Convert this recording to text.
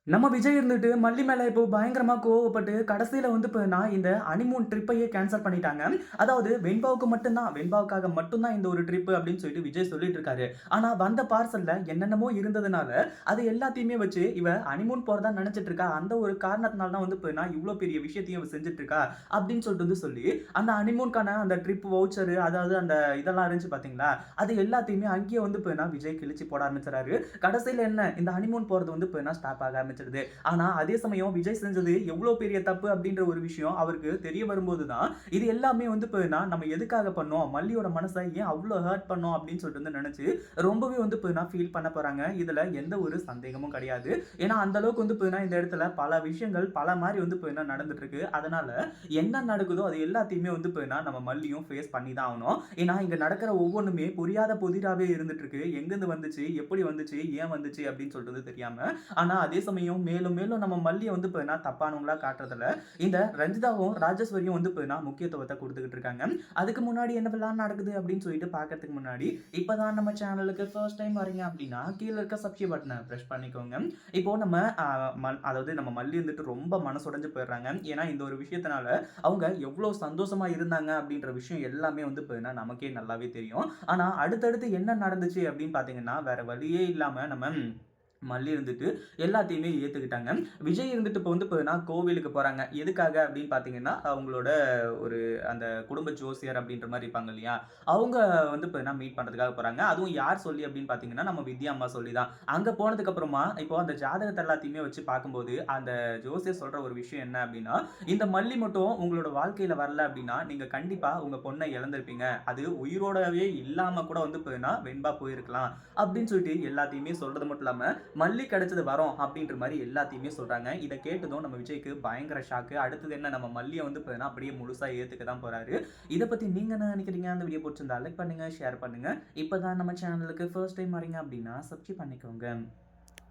நம்ம விஜய் இருந்துட்டு மல்லி மேல இப்போ பயங்கரமா கோவப்பட்டு கடைசியில வந்து இப்ப இந்த ஹனிமூன் ட்ரிப்பையே கேன்சல் பண்ணிட்டாங்க. அதாவது வெண்பாவுக்கு மட்டும் தான் வெண்பாவுக்காக மட்டும் தான் இந்த ஒரு ட்ரிப் அப்படின்னு சொல்லிட்டு விஜய் சொல்லிட்டு இருக்காரு. ஆனா வந்த பார்சல்ல என்னென்னமோ இருந்ததுனால அது எல்லாத்தையுமே வச்சு இவ ஹனிமூன் போறதா நினைச்சிட்டு இருக்கா. அந்த ஒரு காரணத்தினால தான் வந்து இப்ப இவ்ளோ பெரிய விஷயத்தையும் இவ செஞ்சுட்டு இருக்கா அப்படின்னு சொல்லிட்டு வந்து சொல்லி அந்த ஹனிமூன்கான அந்த ட்ரிப் வவுச்சர் அதாவது அந்த இதெல்லாம் இருந்துச்சு பாத்தீங்களா? அது எல்லாத்தையுமே அங்கேயே வந்து இப்ப விஜய் கிழிச்சு போட ஆரம்பிச்சுறாரு. கடைசியில என்ன இந்த ஹனிமூன் போறது வந்து இப்ப ஸ்டாப் ஆக ஆரம்பிச்சிருது. ஆனா அதே சமயம் விஜய் செஞ்சது எவ்வளவு பெரிய தப்பு அப்படின்ற ஒரு விஷயம் அவருக்கு தெரிய வரும்போது தான் இது எல்லாமே வந்து இப்ப நம்ம எதுக்காக பண்ணோம், மல்லியோட மனசை ஏன் அவ்வளவு ஹர்ட் பண்ணோம் அப்படின்னு சொல்லிட்டு வந்து நினைச்சு ரொம்பவே வந்து இப்ப ஃபீல் பண்ண போறாங்க. இதுல எந்த ஒரு சந்தேகமும் கிடையாது. ஏன்னா அந்த அளவுக்கு வந்து இப்ப இந்த இடத்துல பல விஷயங்கள் பல மாதிரி வந்து இப்ப நடந்துட்டு இருக்கு. அதனால என்ன நடக்குதோ அது எல்லாத்தையுமே வந்து இப்ப நம்ம மல்லியும் ஃபேஸ் பண்ணி தான் ஆகணும். ஏன்னா இங்க நடக்கிற ஒவ்வொன்றுமே புரியாத புதிராவே இருந்துட்டு இருக்கு. எங்கிருந்து வந்துச்சு, எப்படி வந்துச்சு, ஏன் வந்துச்சு அப்படின்னு சொல்றது தெரியாம. ஆனா அதே சமயம் மேலும் மேலும் நம்ம மல்லியை வந்து இப்போ தப்பானவங்களா காட்டுறதுல இந்த ரஞ்சிதாவும் ராஜேஸ்வரியும் வந்து இப்போ முக்கியத்துவத்தை கொடுத்துக்கிட்டு இருக்காங்க. அதுக்கு முன்னாடி என்ன பிளான் நடக்குது அப்படின்னு சொல்லிட்டு பார்க்கறதுக்கு முன்னாடி இப்பதான் நம்ம சேனலுக்கு ஃபர்ஸ்ட் டைம் வரீங்க அப்படின்னா கீழே இருக்க சப்ஸ்கிரைப் பட்டனை ப்ரெஸ் பண்ணிக்கோங்க. இப்போ நம்ம அதாவது நம்ம மல்லி வந்துட்டு ரொம்ப மனசுடைஞ்சு போயிடுறாங்க. ஏன்னா இந்த ஒரு விஷயத்தினால அவங்க எவ்வளவு சந்தோஷமா இருந்தாங்க அப்படின்ற விஷயம் எல்லாமே வந்து இப்போ நமக்கே நல்லாவே தெரியும். ஆனா அடுத்தடுத்து என்ன நடந்துச்சு அப்படின்னு பார்த்தீங்கன்னா வேற வழியே இல்லாம நம்ம மல்லி இருந்துட்டு எல்லாத்தையுமே ஏத்துக்கிட்டாங்க. விஜய் இருந்துட்டு இப்போ வந்து கோவிலுக்கு போறாங்க. எதுக்காக அப்படின்னு பார்த்தீங்கன்னா, அவங்களோட ஒரு அந்த குடும்ப ஜோசியர் அப்படின்ற மாரி இருப்பாங்க இல்லையா? அவங்க வந்து இப்போ மீட் பண்றதுக்காக போறாங்க. அதுவும் யார் சொல்லி அப்படின்னு பார்த்தீங்கன்னா, நம்ம வித்யா அம்மா சொல்லி தான். அங்க போனதுக்கு அப்புறமா இப்போ அந்த ஜாதகத்த எல்லாத்தையுமே வச்சு பார்க்கும்போது, அந்த ஜோசியர் சொல்ற ஒரு விஷயம் என்ன அப்படின்னா, இந்த மல்லி மட்டும் உங்களோட வாழ்க்கையில வரல அப்படின்னா, நீங்க கண்டிப்பா உங்க பொண்ண இழந்திருப்பீங்க. அது உயிரோடவே இல்லாம கூட வந்து வெண்பா போயிருக்கலாம். அப்படின்னு சொல்லிட்டு எல்லாத்தையுமே சொல்றது மட்டும் இல்லாம மல்லி கிடைச்சது வரோம் அப்படின்ற மாதிரி எல்லாத்தையுமே சொல்றாங்க. இதை கேட்டதும் நம்ம விஜய்க்கு பயங்கர ஷாக்கு. அடுத்தது என்ன நம்ம மல்லியை வந்து அப்படியே முழுசா ஏத்துக்க தான் போறாரு. இதை பத்தி நீங்க என்ன நினைக்கிறீங்க? அந்த வீடியோ பிடிச்சிருந்தா லைக் பண்ணுங்க, ஷேர் பண்ணுங்க. இப்பதான் நம்ம சேனலுக்கு ஃபர்ஸ்ட் டைம் வரீங்க அப்படின்னா சப்ஸ்கிரைப் பண்ணிக்கோங்க.